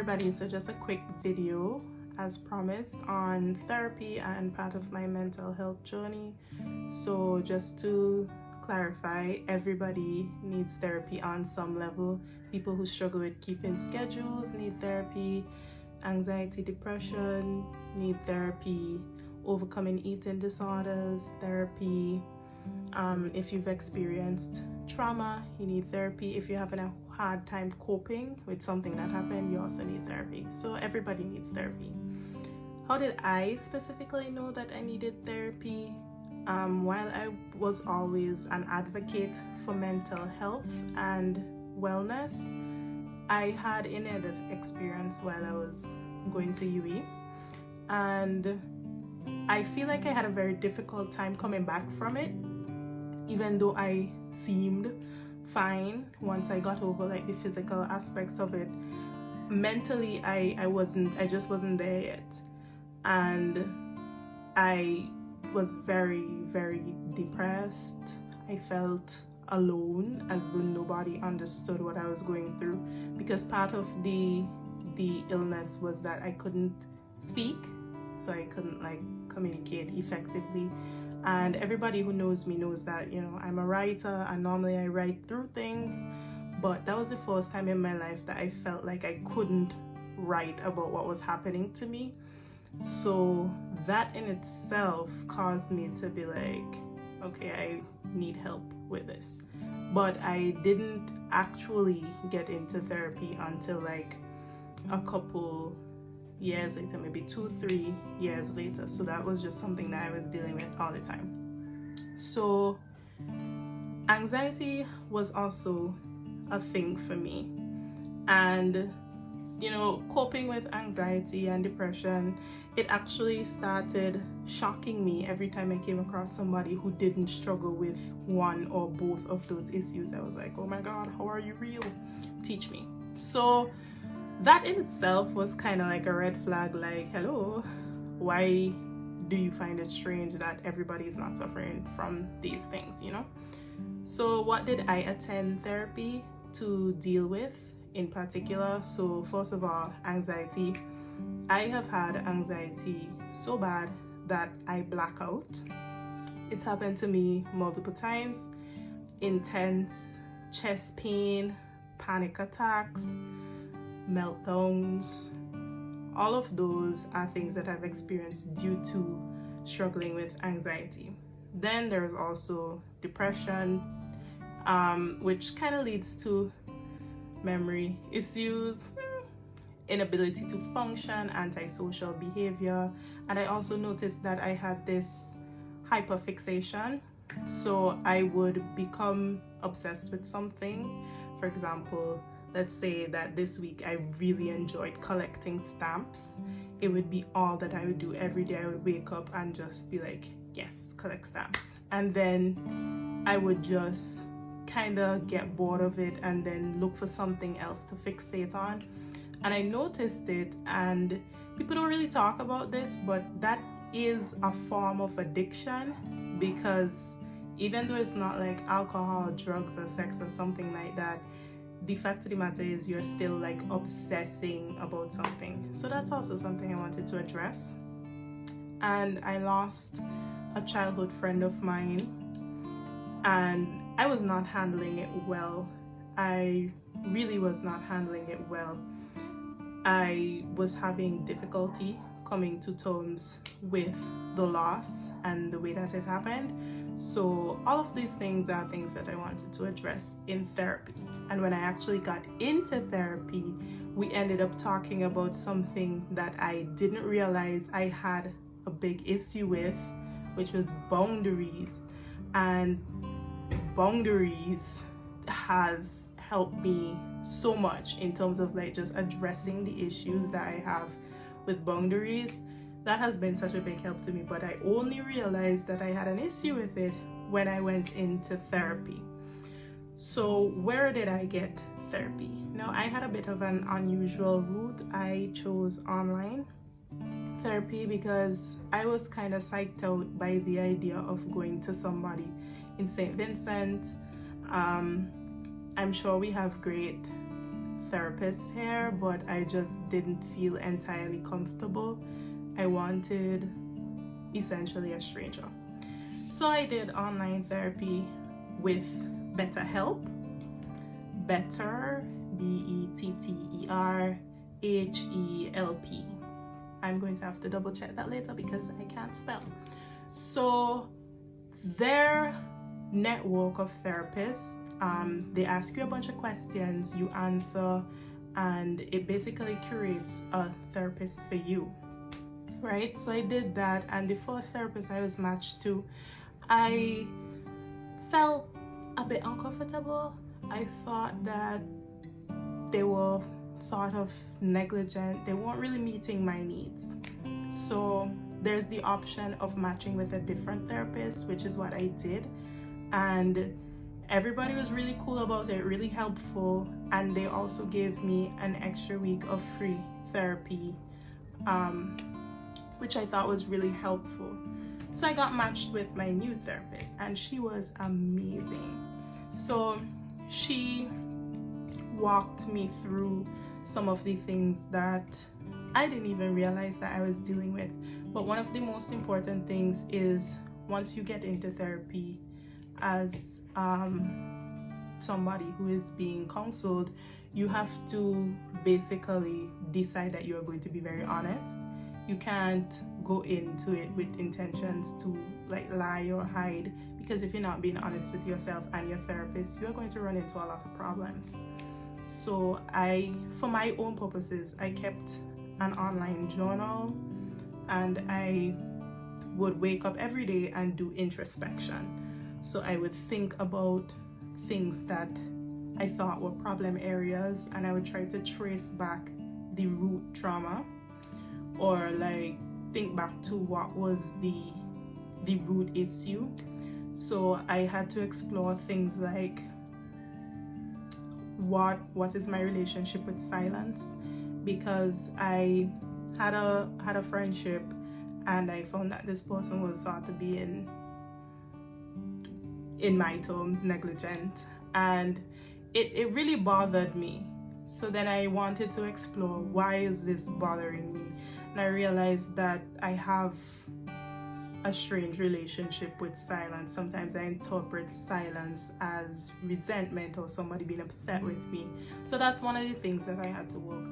everybody, so just a quick video as promised on therapy and part of my mental health journey. So just to clarify, everybody needs therapy on some level. People who struggle with keeping schedules need therapy, anxiety, depression need therapy, overcoming eating disorders, therapy. If you've experienced trauma, you need therapy. If you're having a hard time coping with something that happened, you also need therapy. So everybody needs therapy. How did I specifically know that I needed therapy? While I was always an advocate for mental health and wellness, I had an experience while I was going to UE, and I feel like I had a very difficult time coming back from it, even though I seemed fine once I got over like the physical aspects of it. Mentally, I just wasn't there yet, and I was very, very depressed. I felt alone, as though nobody understood what I was going through, because part of the illness was that I couldn't speak, so I couldn't like communicate effectively. And everybody who knows me knows that, you know, I'm a writer and normally I write through things, but that was the first time in my life that I felt like I couldn't write about what was happening to me. So that in itself caused me to be like, okay, I need help with this. But I didn't actually get into therapy until like a couple years later, maybe 2-3 years later. So that was just something that I was dealing with all the time. So anxiety was also a thing for me, and you know, coping with anxiety and depression, it actually started shocking me every time I came across somebody who didn't struggle with one or both of those issues. I was like, oh my God, how are you real? Teach me. So that in itself was kind of like a red flag, like, hello, why do you find it strange that everybody is not suffering from these things, you know? So what did I attend therapy to deal with in particular? So first of all, anxiety. I have had anxiety so bad that I black out. It's happened to me multiple times. Intense chest pain, panic attacks, meltdowns. All of those are things that I've experienced due to struggling with anxiety. Then there's also depression, which kind of leads to memory issues, inability to function, antisocial behavior. And I also noticed that I had this hyperfixation. So I would become obsessed with something. For example, let's say that this week I really enjoyed collecting stamps. It would be all that I would do every day. I would wake up and just be like, yes, collect stamps. And then I would just kind of get bored of it and then look for something else to fixate on. And I noticed it, and people don't really talk about this, but that is a form of addiction, because even though it's not like alcohol, drugs, or sex or something like that, the fact of the matter is you're still like obsessing about something. So that's also something I wanted to address. And I lost a childhood friend of mine, and I was not handling it well. I really was not handling it well. I was having difficulty coming to terms with the loss and the way that it happened. So all of these things are things that I wanted to address in therapy. And when I actually got into therapy, we ended up talking about something that I didn't realize I had a big issue with, which was boundaries. And boundaries has helped me so much in terms of like just addressing the issues that I have with boundaries. That has been such a big help to me, but I only realized that I had an issue with it when I went into therapy. So where did I get therapy? Now, I had a bit of an unusual route. I chose online therapy because I was kind of psyched out by the idea of going to somebody in St. Vincent. I'm sure we have great therapists here, but I just didn't feel entirely comfortable. I wanted essentially a stranger. So I did online therapy with BetterHelp. Better, BetterHelp. I'm going to have to double check that later because I can't spell. So their network of therapists, they ask you a bunch of questions, you answer, and it basically curates a therapist for you, right? So I did that, and the first therapist I was matched to, I felt a bit uncomfortable. I thought that they were sort of negligent. They weren't really meeting my needs. So there's the option of matching with a different therapist, which is what I did. And everybody was really cool about it, really helpful. And they also gave me an extra week of free therapy, which I thought was really helpful. So I got matched with my new therapist, and she was amazing. So she walked me through some of the things that I didn't even realize that I was dealing with. But one of the most important things is, once you get into therapy as somebody who is being counseled, you have to basically decide that you are going to be very honest. You can't go into it with intentions to like lie or hide, because if you're not being honest with yourself and your therapist, you're going to run into a lot of problems. So for my own purposes, I kept an online journal, and I would wake up every day and do introspection. So I would think about things that I thought were problem areas, and I would try to trace back the root trauma, or like think back to what was the root issue. So I had to explore things like what is my relationship with silence, because I had a friendship, and I found that this person was thought to be in my terms negligent, and it really bothered me. So then I wanted to explore, why is this bothering me? And I realized that I have a strange relationship with silence. Sometimes I interpret silence as resentment or somebody being upset with me. So that's one of the things that I had to work